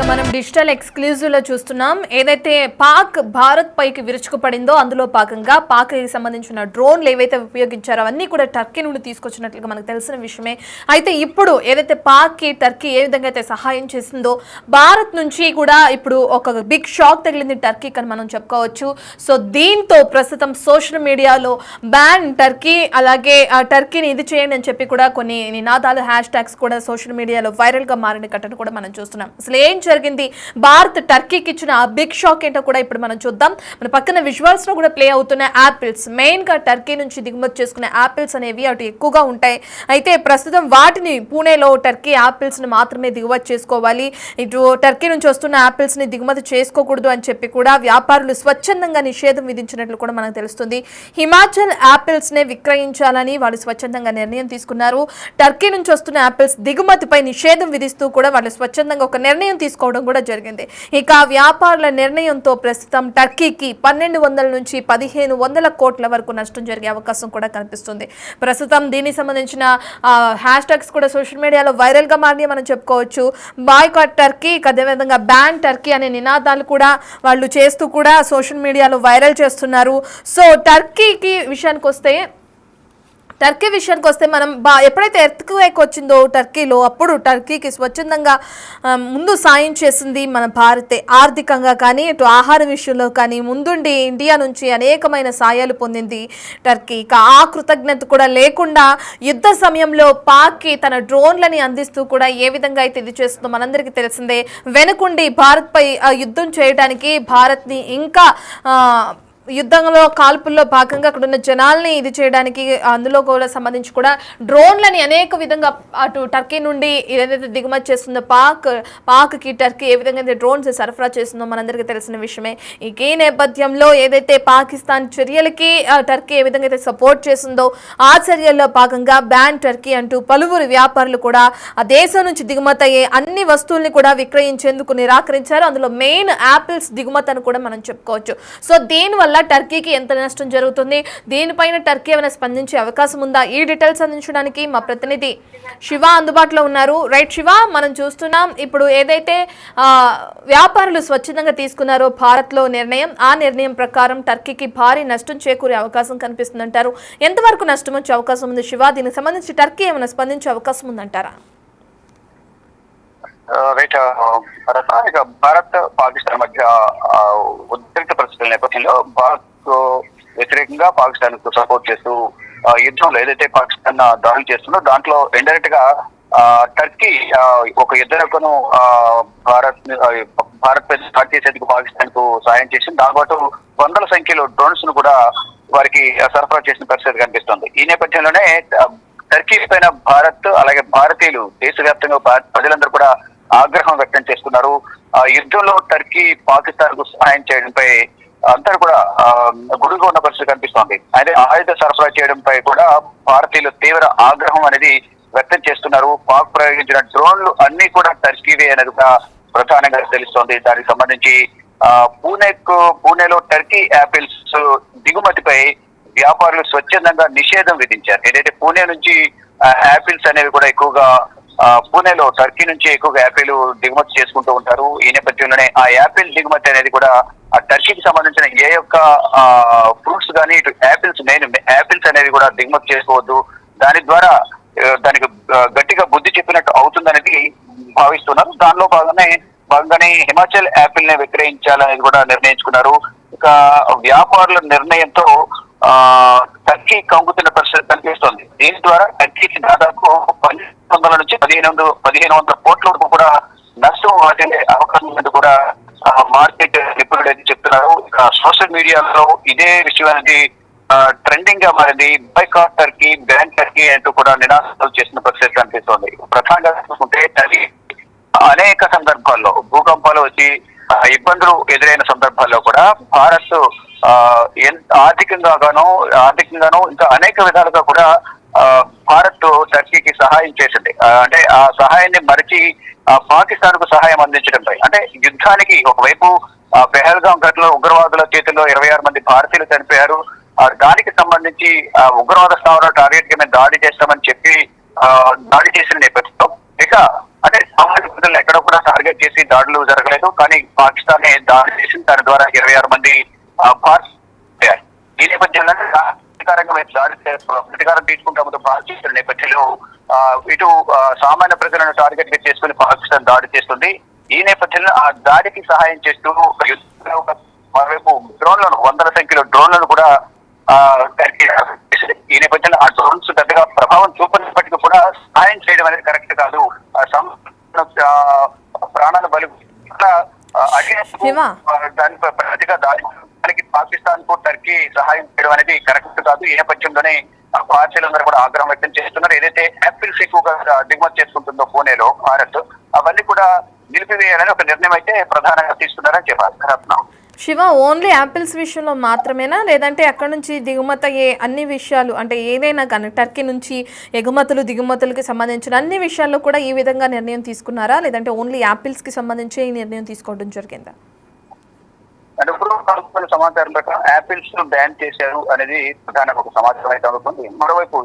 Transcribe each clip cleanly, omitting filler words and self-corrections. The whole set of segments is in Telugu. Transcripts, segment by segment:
మనం డిజిటల్ ఎక్స్క్లూజివ్ లో చూస్తున్నాం. ఏదైతే పాక్ భారత్ పైకి విరుచుకుపడిందో అందులో భాగంగా పాక్ కి సంబంధించిన డ్రోన్లు ఏవైతే ఉపయోగించారో అవన్నీ కూడా టర్కీ నుండి తీసుకొచ్చినట్లుగా మనకు తెలిసిన విషయమే. అయితే ఇప్పుడు ఏదైతే పాక్ కి టర్కీ ఏ విధంగా అయితే సహాయం చేసిందో భారత్ నుంచి కూడా ఇప్పుడు ఒక బిగ్ షాక్ తగిలింది టర్కీకి అని మనం చెప్పుకోవచ్చు. సో దీంతో ప్రస్తుతం సోషల్ మీడియాలో బ్యాన్ టర్కీ, అలాగే టర్కీని ఇది చేయండి అని చెప్పి కూడా కొన్ని నినాదాలు హ్యాష్ ట్యాగ్స్ కూడా సోషల్ మీడియాలో వైరల్ గా మారిన ఘటన కూడా మనం చూస్తున్నాం. అసలు ఏం జరిగింది, భారత్ టర్కీకి ఇచ్చిన ఆ బిగ్ షాక్ ఏంటో కూడా ఇప్పుడు మనం చూద్దాం. మన పక్కన విజువల్స్ లో కూడా ప్లే అవుతున్న యాపిల్స్, మెయిన్ గా టర్కీ నుంచి దిగుమతి చేసుకునే యాపిల్స్ అనేవి అటు ఎక్కువగా ఉంటాయి. అయితే ప్రస్తుతం వాటిని పూణేలో టర్కీ యాపిల్స్ ని మాత్రమే దిగుమతి చేసుకోవాలి, ఇటు టర్కీ నుంచి వస్తున్న యాపిల్స్ ని దిగుమతి చేసుకోకూడదు అని చెప్పి కూడా వ్యాపారులు స్వచ్ఛందంగా నిషేధం విధించినట్లు కూడా మనకు తెలుస్తుంది. హిమాచల్ యాపిల్స్ నే విక్రయించాలని వాళ్ళు స్వచ్ఛందంగా నిర్ణయం తీసుకున్నారు. టర్కీ నుంచి వస్తున్న యాపిల్స్ దిగుమతిపై నిషేధం విధిస్తూ కూడా వాళ్ళు స్వచ్ఛందంగా ఒక నిర్ణయం తీసుకోవడం కూడా జరిగింది. ఇక వ్యాపారుల నిర్ణయంతో ప్రస్తుతం టర్కీకి 1200 నుంచి 1500 కోట్ల వరకు నష్టం జరిగే అవకాశం కూడా కనిపిస్తుంది. ప్రస్తుతం దీనికి సంబంధించిన హ్యాష్ ట్యాగ్స్ కూడా సోషల్ మీడియాలో వైరల్ గా మారి మనం చెప్పుకోవచ్చు. బాయ్కాట్ టర్కీ, అదేవిధంగా బ్యాన్ టర్కీ అనే నినాదాలు కూడా వాళ్ళు చేస్తూ కూడా సోషల్ మీడియాలో వైరల్ చేస్తున్నారు. సో టర్కీ విషయానికి వస్తే మనం ఎప్పుడైతే ఎర్త్క్వేక్ వచ్చిందో టర్కీలో, అప్పుడు టర్కీకి స్వచ్ఛందంగా ముందు సాయం చేసింది మన భారతే. ఆర్థికంగా కానీ ఇటు ఆహార విషయంలో కానీ ముందుండి ఇండియా నుంచి అనేకమైన సాయాలు పొందింది టర్కీ. ఆ కృతజ్ఞత కూడా లేకుండా యుద్ధ సమయంలో పాక్కి తన డ్రోన్లని అందిస్తూ కూడా ఏ విధంగా అయితే ఇది చేస్తుందో మనందరికీ తెలిసిందే. వెనుకుండి భారత్పై యుద్ధం చేయడానికి, భారత్ని ఇంకా యుద్ధంలో కాల్పుల్లో భాగంగా అక్కడ ఉన్న జనాల్ని ఇది చేయడానికి, అందులో కూడా సంబంధించి కూడా డ్రోన్లని అనేక విధంగా అటు టర్కీ నుండి ఏదైతే దిగుమతి చేస్తుందో పాక్కి టర్కీ ఏ విధంగా అయితే డ్రోన్స్ సరఫరా చేస్తుందో మనందరికీ తెలిసిన విషయమే. ఈ నేపథ్యంలో ఏదైతే పాకిస్తాన్ చర్యలకి టర్కీ ఏ విధంగా అయితే సపోర్ట్ చేస్తుందో ఆ చర్యల్లో భాగంగా బ్యాన్ టర్కీ అంటూ పలువురు వ్యాపారులు కూడా ఆ దేశం నుంచి దిగుమతి అయ్యే అన్ని వస్తువుల్ని కూడా విక్రయించేందుకు నిరాకరించారు. అందులో మెయిన్ యాపిల్స్ దిగుమతి అని కూడా మనం చెప్పుకోవచ్చు. సో దీనివల్ల టర్కీకి ఎంత నష్టం జరుగుతుంది, దీనిపైన టర్కీ ఏమైనా స్పందించే అవకాశం ఉందా? ఈ డీటెయిల్స్ అందించడానికి మా ప్రతినిధి శివ అందుబాటులో ఉన్నారు. రైట్ శివ, మనం చూస్తున్నాం ఇప్పుడు ఏదైతే వ్యాపారులు స్వచ్ఛందంగా తీసుకున్నారో భారత్లో నిర్ణయం, ఆ నిర్ణయం ప్రకారం టర్కీకి భారీ నష్టం చేకూరే అవకాశం కనిపిస్తుందంటారు. ఎంతవరకు నష్టం వచ్చే అవకాశం ఉంది శివ? దీనికి సంబంధించి టర్కీ ఏమైనా స్పందించే అవకాశం ఉందంటారా? భారత్ పాకిస్తాన్ మధ్య ఉద్రిక్త పరిస్థితుల నేపథ్యంలో భారత్ వ్యతిరేకంగా పాకిస్తాన్ కు సపోర్ట్ చేస్తూ యుద్ధంలో ఏదైతే పాకిస్తాన్ దాడులు చేస్తుందో దాంట్లో ఇండైరెక్ట్ గా టర్కీ ఒక యుద్ధనౌకను భారత్ పై స్టార్ట్ చేసేందుకు పాకిస్తాన్ కు సాయం చేసింది. దాంతో వందల సంఖ్యలో డ్రోన్స్ ను కూడా వారికి సరఫరా చేసిన పరిస్థితి కనిపిస్తుంది. ఈ నేపథ్యంలోనే టర్కీ పైన భారత్, అలాగే భారతీయులు దేశవ్యాప్తంగా ప్రజలందరూ కూడా ఆగ్రహం వ్యక్తం చేస్తున్నారు. యుద్ధంలో టర్కీ పాకిస్తాన్ కు సహాయం చేయడంపై అందరూ కూడా గుడుగా ఉన్న పరిస్థితి కనిపిస్తోంది. అయితే ఆయుధ సరఫరా చేయడంపై కూడా భారతీయులు తీవ్ర ఆగ్రహం అనేది వ్యక్తం చేస్తున్నారు. పాక్ ప్రయోగించిన డ్రోన్లు అన్ని కూడా టర్కీవే అనేది ప్రధానంగా తెలుస్తోంది. దానికి సంబంధించి పూణేలో టర్కీ యాపిల్స్ దిగుమతిపై వ్యాపారులు స్వచ్ఛందంగా నిషేధం విధించారు. ఏదైతే పూణే నుంచి యాపిల్స్ అనేవి కూడా ఎక్కువగా పూణేలో టర్కీ నుంచి ఎక్కువగా యాపిల్ దిగుమతి చేసుకుంటూ ఉంటారు. ఈ నేపథ్యంలోనే ఆ యాపిల్ దిగుమతి అనేది కూడా ఆ టర్కీకి సంబంధించిన ఏ యొక్క ఫ్రూట్స్ కానీ ఇటు యాపిల్స్ అనేవి కూడా దిగుమతి చేసుకోవద్దు, దాని ద్వారా దానికి గట్టిగా బుద్ధి చెప్పినట్టు అవుతుందనేది భావిస్తున్నారు. దానిలో భాగంగానే హిమాచల్ యాపిల్ ని విక్రయించాలనేది కూడా నిర్ణయించుకున్నారు. ఇక వ్యాపారుల నిర్ణయంతో టర్కీ కంగుతున్న పరిస్థితి కనిపిస్తోంది. దీని ద్వారా టర్కీకి దాదాపు 1200 నుంచి 1500 కోట్ల వరకు కూడా నష్టం వాటిల్లే అవకాశం ఉందని కూడా మార్కెట్ నిపుణులు అయితే చెప్తున్నారు. ఇక సోషల్ మీడియాలో ఇదే విషయం అనేది ట్రెండింగ్ గా మారింది. బాయ్కాట్ టర్కీ, బ్యాన్ టర్కీ అంటూ కూడా నినాదాలు చేసిన పరిస్థితి కనిపిస్తోంది. ప్రధానంగా చూసుకుంటే టర్కీ అనేక సందర్భాల్లో భూకంపాలు వచ్చి ఇబ్బందులు ఎదురైన సందర్భాల్లో కూడా భారత్ ఆర్థికంగాను ఇంకా అనేక విధాలుగా కూడా భారత్ టర్కీకి సహాయం చేసింది. అంటే ఆ సహాయాన్ని మరిచి పాకిస్తాన్ కు సహాయం అందించడంపై, అంటే యుద్ధానికి ఒకవైపు పెహల్గాం ఘటనలో ఉగ్రవాదుల చేతుల్లో 26 మంది భారతీయులు చనిపోయారు. దానికి సంబంధించి ఉగ్రవాద స్థావరాలు టార్గెట్ కింద దాడి చేస్తామని చెప్పి దాడి చేసిన నేపథ్యంలో ఇక అంటే సామాన్య ప్రజలు ఎక్కడ కూడా టార్గెట్ చేసి దాడులు జరగలేదు. కానీ పాకిస్తాన్ దాడి చేసింది. దాని ద్వారా 26 మంది భారతీయులు. ఈ నేపథ్యంలో ప్రతీకారం తీసుకుంటామో భారతీయుల నేపథ్యంలో ఇటు సామాన్య ప్రజలను టార్గెట్ గా చేసుకుని పాకిస్తాన్ దాడి చేస్తుంది. ఈ నేపథ్యంలో ఆ దాడికి సహాయం చేస్తూ మరోవైపు డ్రోన్లను 100ల సంఖ్యలో డ్రోన్లను కూడా ఈ నేపథ్యంలో ఆ డ్రోన్స్ పెద్దగా ప్రభావం చూపినప్పటికీ కూడా సహాయం చేయడం అనేది కరెక్ట్ కాదు. ప్రాణాల బలి దాని ప్రతిగా దానికి పాకిస్తాన్ కు టర్కీ సహాయం చేయడం అనేది కరెక్ట్ కాదు. ఈ నేపథ్యంలోనే భారతీయులందరూ కూడా ఆగ్రహం వ్యక్తం చేస్తున్నారు. ఏదైతే యాపిల్స్ ఎక్కువగా దిగుమతి చేసుకుంటుందో పూణేలో భారత్, అవన్నీ కూడా నిలిపివేయాలని ఒక నిర్ణయం అయితే ప్రధానంగా తీసుకున్నారని చెప్పారు. శివ, ఓన్లీ యాపిల్స్ విషయంలో మాత్రమేనా, లేదంటే అక్కడ నుంచి దిగుమతి అయ్యే అన్ని విషయాలు అంటే ఏదైనా కానీ టర్కీ నుంచి దిగుమతులకి సంబంధించిన అన్ని విషయాల్లో కూడా ఈ విధంగా నిర్ణయం తీసుకున్నారా, లేదంటే ఓన్లీ యాపిల్స్ కి సంబంధించి ఈ నిర్ణయం తీసుకోవడం జరిగిందా? అంటే ఇప్పుడు సమాచారం ప్రకారం యాపిల్స్ బ్యాన్ చేశారు అనేది ప్రధాన ఒక సమాచారం అయితే అవుతుంది. మరోవైపు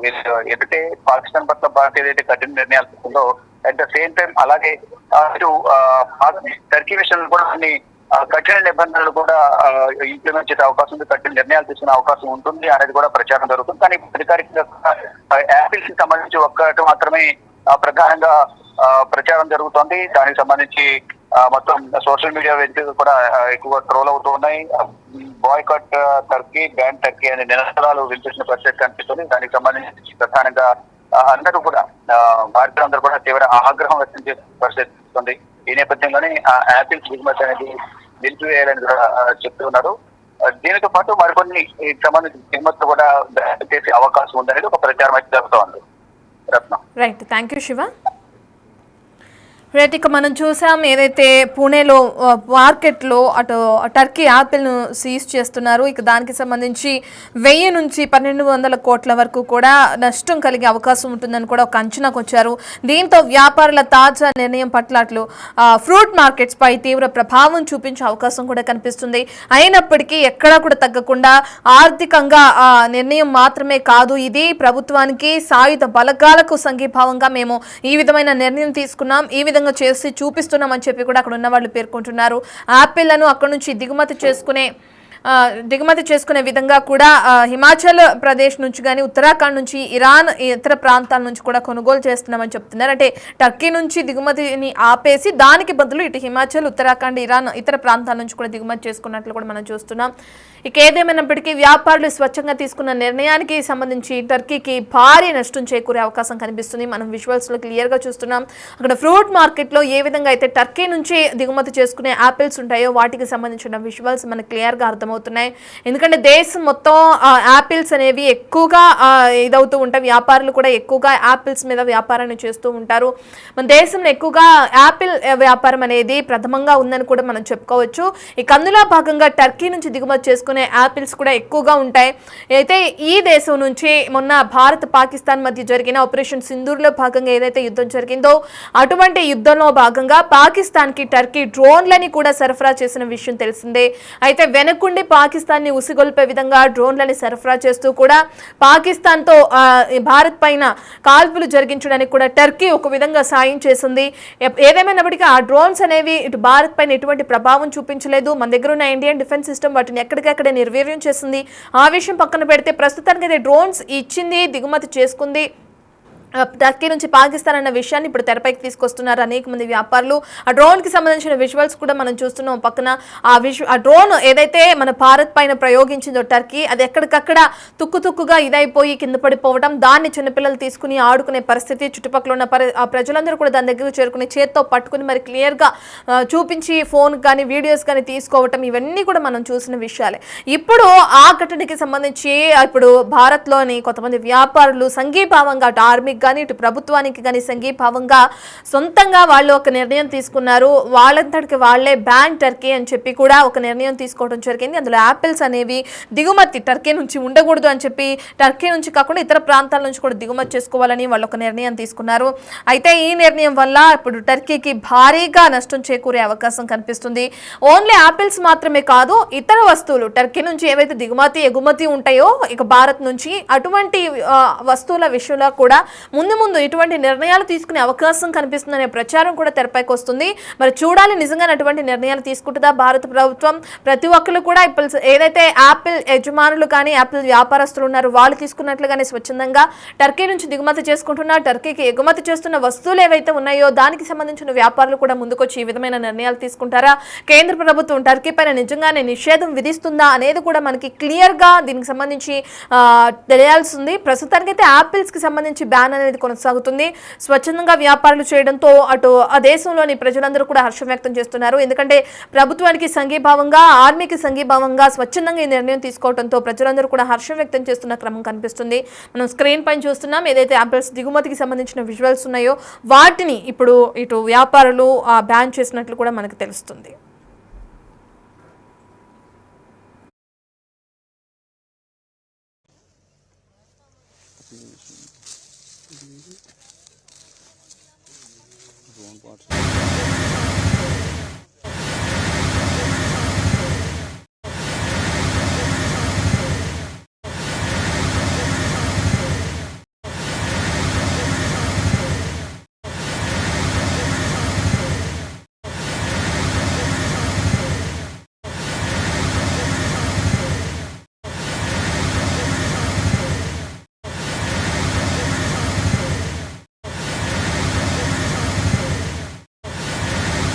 ఎదుటే పాకిస్తాన్ పట్ల భారత్ ఏదైతే కఠిన నిర్ణయాలు తీసుకుందో అట్ ద సేమ్ టైం అలాగే ఇటు టర్కీ విషయంలో కూడా కొన్ని కఠిన నిబంధనలు కూడా ఇంప్లిమెంట్ చేసే అవకాశం ఉంది, కఠిన నిర్ణయాలు తీసుకునే అవకాశం ఉంటుంది అనేది కూడా ప్రచారం జరుగుతుంది. కానీ అధికారికంగా యాపిల్స్ కి సంబంధించి ఒక్కటి మాత్రమే ప్రధానంగా ప్రచారం జరుగుతోంది. దానికి సంబంధించి మొత్తం సోషల్ మీడియా వేదికగా కూడా ఎక్కువగా ట్రోల్ అవుతూ ఉన్నాయి. బాయ్కాట్ టర్కీ, బ్యాన్ టర్కీ అనే నినాదాలు వినిపిస్తున్న పరిస్థితి కనిపిస్తుంది. దానికి సంబంధించి ప్రధానంగా అందరూ కూడా భారతీయులందరూ కూడా తీవ్ర ఆగ్రహం వ్యక్తం చేసే పరిస్థితి ఉంది. ఈ నేపథ్యంలోనే యాపిల్స్ దిగుమతి అనేది నిలిపివేయాలని కూడా చెప్తున్నారు. దీనితో పాటు మరికొన్ని సంబంధించిన దిగుమతులు కూడా చేసే అవకాశం ఉందనేది ఒక ప్రచారం అయితే జరుగుతోంది. Ratna. Right, thank you Shiva. Right, ఇక మనం చూసాం ఏదైతే పూణేలో మార్కెట్లో అటు టర్కీ యాపిల్ను సీజ్ చేస్తున్నారు. ఇక దానికి సంబంధించి 1000 నుంచి 1200 కోట్ల వరకు కూడా నష్టం కలిగే అవకాశం ఉంటుందని కూడా ఒక అంచనాకు వచ్చారు. దీంతో వ్యాపారుల తాజా నిర్ణయం పట్ల అట్లు ఫ్రూట్ మార్కెట్స్ పై తీవ్ర ప్రభావం చూపించే అవకాశం కూడా కనిపిస్తుంది. అయినప్పటికీ ఎక్కడా కూడా తగ్గకుండా ఆర్థికంగా నిర్ణయం మాత్రమే కాదు, ఇది ప్రభుత్వానికి సాయుధ బలగాలకు సంఘీభావంగా మేము ఈ విధమైన నిర్ణయం తీసుకున్నాం, ఈ విధంగా చేసి చూపిస్తున్నామని చెప్పి కూడా అక్కడ ఉన్న వాళ్ళు పేర్కొంటున్నారు. యాపిల్లను అక్కడ నుంచి దిగుమతి చేసుకునే విధంగా కూడా హిమాచల్ ప్రదేశ్ నుంచి కానీ ఉత్తరాఖండ్ నుంచి ఇరాన్ ఇతర ప్రాంతాల నుంచి కూడా కొనుగోలు చేస్తున్నామని చెప్తున్నారు. అంటే టర్కీ నుంచి దిగుమతిని ఆపేసి దానికి బదులు ఇటు హిమాచల్, ఉత్తరాఖండ్, ఇరాన్ ఇతర ప్రాంతాల నుంచి కూడా దిగుమతి చేసుకున్నట్లు కూడా మనం చూస్తున్నాం. ఇక ఏదేమైనప్పటికీ వ్యాపారులు స్వచ్ఛంగా తీసుకున్న నిర్ణయానికి సంబంధించి టర్కీకి భారీ నష్టం చేకూరే అవకాశం కనిపిస్తుంది. మనం విజువల్స్లో క్లియర్గా చూస్తున్నాం. అక్కడ ఫ్రూట్ మార్కెట్లో ఏ విధంగా అయితే టర్కీ నుంచి దిగుమతి చేసుకునే యాపిల్స్ ఉంటాయో వాటికి సంబంధించిన విజువల్స్ మనకు క్లియర్గా అర్థమవుతున్నాయి. ఎందుకంటే దేశం మొత్తం యాపిల్స్ అనేవి ఎక్కువగా ఇదవుతూ ఉంటాయి. వ్యాపారులు కూడా ఎక్కువగా యాపిల్స్ మీద వ్యాపారాన్ని చేస్తూ ఉంటారు. మన దేశంలో ఎక్కువగా యాపిల్ వ్యాపారం అనేది ప్రథమంగా ఉందని కూడా మనం చెప్పుకోవచ్చు. ఇక అందులో భాగంగా టర్కీ నుంచి దిగుమతి చేసుకునే యాపిల్స్ కూడా ఎక్కువగా ఉంటాయి. అయితే ఈ దేశం నుంచి మొన్న భారత్ పాకిస్తాన్ మధ్య జరిగిన ఆపరేషన్ సింధూర్లో భాగంగా ఏదైతే యుద్ధం జరిగిందో అటువంటి యుద్ధంలో భాగంగా పాకిస్తాన్కి టర్కీ డ్రోన్లని కూడా సరఫరా చేసిన విషయం తెలిసిందే. అయితే వెనకుండి పాకిస్తాన్ని ఉసిగొల్పే విధంగా డ్రోన్లని సరఫరా చేస్తూ కూడా పాకిస్తాన్తో భారత్ పైన కాల్పులు జరిగించడానికి కూడా టర్కీ ఒక విధంగా సాయం చేసింది. ఏదేమైనప్పటికీ ఆ డ్రోన్స్ అనేవి ఇటు భారత్ పైన ఎటువంటి ప్రభావం చూపించలేదు. మన దగ్గర ఉన్న ఇండియన్ డిఫెన్స్ సిస్టమ్ వాటిని ఎక్కడికక్కడ నిర్వీర్యం చేసింది. ఆ విషయం పక్కన పెడితే ప్రస్తుతానికి అయితే డ్రోన్స్ ఇచ్చింది, దిగుమతి చేసుకుంది టర్కీ నుంచి పాకిస్తాన్ అన్న విషయాన్ని ఇప్పుడు తెరపైకి తీసుకొస్తున్నారు అనేక మంది వ్యాపారులు. ఆ డ్రోన్కి సంబంధించిన విజువల్స్ కూడా మనం చూస్తున్నాం. పక్కన ఆ డ్రోన్ ఏదైతే మన భారత్ పైన ప్రయోగించిందో టర్కీ, అది ఎక్కడికక్కడ తుక్కుగా ఇదైపోయి కింద పడిపోవడం, దాన్ని చిన్నపిల్లలు తీసుకుని ఆడుకునే పరిస్థితి, చుట్టుపక్కల ఉన్న ప్రజలందరూ కూడా దాని దగ్గరకు చేరుకుని చేత్తో పట్టుకుని మరి క్లియర్గా చూపించి ఫోన్ కానీ వీడియోస్ కానీ తీసుకోవటం, ఇవన్నీ కూడా మనం చూసిన విషయాలే. ఇప్పుడు ఆ ఘటనకి సంబంధించి ఇప్పుడు భారత్లోని కొంతమంది వ్యాపారులు సంఘీభావంగా అటు ఆర్మీకి కానీ ఇటు ప్రభుత్వానికి కానీ సంఘీభావంగా సొంతంగా వాళ్ళు ఒక నిర్ణయం తీసుకున్నారు. వాళ్ళంతటికి వాళ్లే బ్యాన్ టర్కీ అని చెప్పి కూడా ఒక నిర్ణయం తీసుకోవడం జరిగింది. అందులో యాపిల్స్ అనేవి దిగుమతి టర్కీ నుంచి ఉండకూడదు అని చెప్పి, టర్కీ నుంచి కాకుండా ఇతర ప్రాంతాల నుంచి కూడా దిగుమతి చేసుకోవాలని వాళ్ళు ఒక నిర్ణయం తీసుకున్నారు. అయితే ఈ నిర్ణయం వల్ల ఇప్పుడు టర్కీకి భారీగా నష్టం చేకూరే అవకాశం కనిపిస్తుంది. ఓన్లీ యాపిల్స్ మాత్రమే కాదు, ఇతర వస్తువులు టర్కీ నుంచి ఏవైతే దిగుమతి ఎగుమతి ఉంటాయో ఇక భారత్ నుంచి, అటువంటి వస్తువుల విషయంలో కూడా ముందు ముందు ఇటువంటి నిర్ణయాలు తీసుకునే అవకాశం కనిపిస్తుందనే ప్రచారం కూడా తెరపైకి వస్తుంది. మరి చూడాలి నిజంగా అటువంటి నిర్ణయాలు తీసుకుంటుందా భారత ప్రభుత్వం. ప్రతి ఒక్కరు కూడా ఇప్పుడు ఏదైతే యాపిల్ యజమానులు కానీ యాపిల్ వ్యాపారస్తులు ఉన్నారు వాళ్ళు తీసుకున్నట్లుగానే స్వచ్ఛందంగా టర్కీ నుంచి దిగుమతి చేసుకుంటున్నారు. టర్కీకి ఎగుమతి చేస్తున్న వస్తువులు ఏవైతే ఉన్నాయో దానికి సంబంధించిన వ్యాపారులు కూడా ముందుకొచ్చి ఈ విధమైన నిర్ణయాలు తీసుకుంటారా, కేంద్ర ప్రభుత్వం టర్కీ పైన నిజంగానే నిషేధం విధిస్తుందా అనేది కూడా మనకి క్లియర్ గా దీనికి సంబంధించి తెలియాల్సి ఉంది. ప్రస్తుతానికి అయితే యాపిల్స్ కి సంబంధించి బ్యాన్ అనేది కొనసాగుతుంది. స్వచ్ఛందంగా వ్యాపారాలు చేయడంతో అటు ఆ దేశంలోని ప్రజలందరూ కూడా హర్షం వ్యక్తం చేస్తున్నారు. ఎందుకంటే ప్రభుత్వానికి సంఘీభావంగా ఆర్మీకి సంఘీభావంగా స్వచ్ఛందంగా ఈ నిర్ణయం తీసుకోవడంతో ప్రజలందరూ కూడా హర్షం వ్యక్తం చేస్తున్న క్రమం కనిపిస్తుంది. మనం స్క్రీన్ పైన చూస్తున్నాం ఏదైతే యాపిల్స్ దిగుమతికి సంబంధించిన విజువల్స్ ఉన్నాయో వాటిని ఇప్పుడు ఇటు వ్యాపారులు బ్యాన్ చేసినట్లు కూడా మనకు తెలుస్తుంది. Drone parts